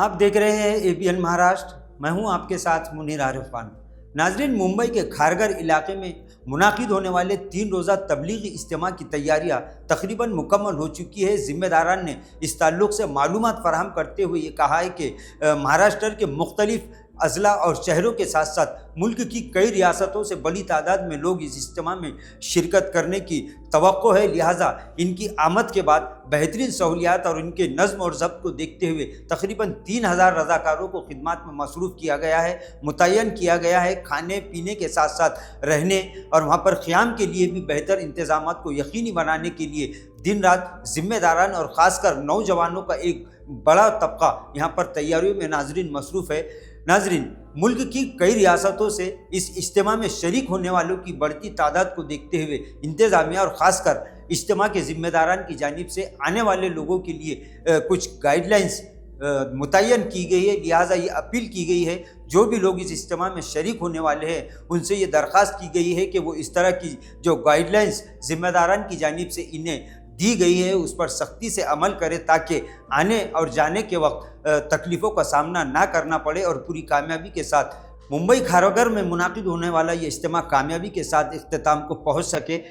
آپ دیکھ رہے ہیں ABN مہاراشٹر، میں ہوں آپ کے ساتھ منیر عارف خان۔ ناظرین، ممبئی کے کھارگھر علاقے میں منعقد ہونے والے 3 روزہ تبلیغی اجتماع کی تیاریاں تقریباً مکمل ہو چکی ہے۔ ذمہ داران نے اس تعلق سے معلومات فراہم کرتے ہوئے یہ کہا ہے کہ مہاراشٹر کے مختلف اضلاع اور شہروں کے ساتھ ساتھ ملک کی کئی ریاستوں سے بڑی تعداد میں لوگ اس اجتماع میں شرکت کرنے کی توقع ہے، لہٰذا ان کی آمد کے بعد بہترین سہولیات اور ان کے نظم اور ضبط کو دیکھتے ہوئے تقریباً 3000 رضاکاروں کو خدمات میں مصروف کیا گیا ہے، متعین کیا گیا ہے۔ کھانے پینے کے ساتھ ساتھ رہنے اور وہاں پر قیام کے لیے بھی بہتر انتظامات کو یقینی بنانے کے لیے دن رات ذمہ داران اور خاص کر نوجوانوں کا ایک بڑا طبقہ یہاں پر تیاریوں میں ناظرین مصروف ہے۔ ناظرین، ملک کی کئی ریاستوں سے اس اجتماع میں شریک ہونے والوں کی بڑھتی تعداد کو دیکھتے ہوئے انتظامیہ اور خاص کر اجتماع کے ذمہ داران کی جانب سے آنے والے لوگوں کے لیے کچھ گائیڈ لائنز متعین کی گئی ہے، لہٰذا یہ اپیل کی گئی ہے جو بھی لوگ اس اجتماع میں شریک ہونے والے ہیں ان سے یہ درخواست کی گئی ہے کہ وہ اس طرح کی جو گائیڈ لائنز ذمہ داران کی جانب سے انہیں دی گئی ہے اس پر سختی سے عمل کرے تاکہ آنے اور جانے کے وقت تکلیفوں کا سامنا نہ کرنا پڑے اور پوری کامیابی کے ساتھ ممبئی کھارگھر میں منعقد ہونے والا یہ اجتماع کامیابی کے ساتھ اختتام کو پہنچ سکے۔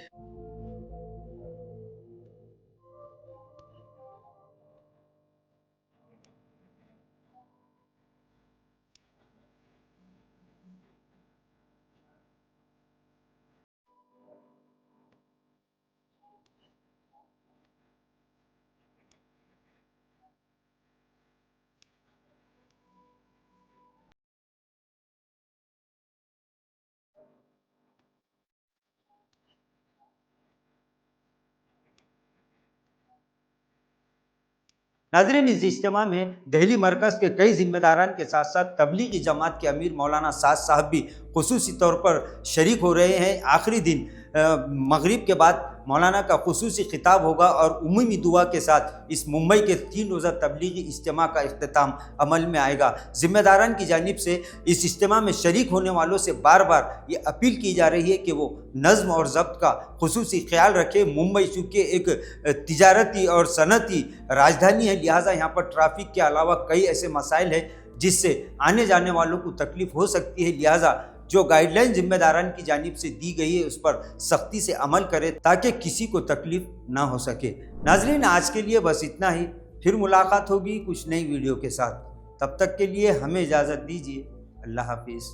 ناظرین، اس اجتماع میں دہلی مرکز کے کئی ذمہ داران کے ساتھ ساتھ تبلیغی جماعت کے امیر مولانا سعد صاحب بھی خصوصی طور پر شریک ہو رہے ہیں۔ آخری دن مغرب کے بعد مولانا کا خصوصی خطاب ہوگا اور عمومی دعا کے ساتھ اس ممبئی کے 3 روزہ تبلیغی اجتماع کا اختتام عمل میں آئے گا۔ ذمہ داران کی جانب سے اس اجتماع میں شریک ہونے والوں سے بار بار یہ اپیل کی جا رہی ہے کہ وہ نظم اور ضبط کا خصوصی خیال رکھے۔ ممبئی چونکہ ایک تجارتی اور صنعتی راجدھانی ہے، لہٰذا یہاں پر ٹریفک کے علاوہ کئی ایسے مسائل ہیں جس سے آنے جانے والوں کو تکلیف ہو سکتی ہے، لہٰذا جو گائیڈ لائن ذمہ داران کی جانب سے دی گئی ہے اس پر سختی سے عمل کرے تاکہ کسی کو تکلیف نہ ہو سکے۔ ناظرین، آج کے لیے بس اتنا ہی، پھر ملاقات ہوگی کچھ نئی ویڈیو کے ساتھ، تب تک کے لیے ہمیں اجازت دیجیے۔ اللہ حافظ۔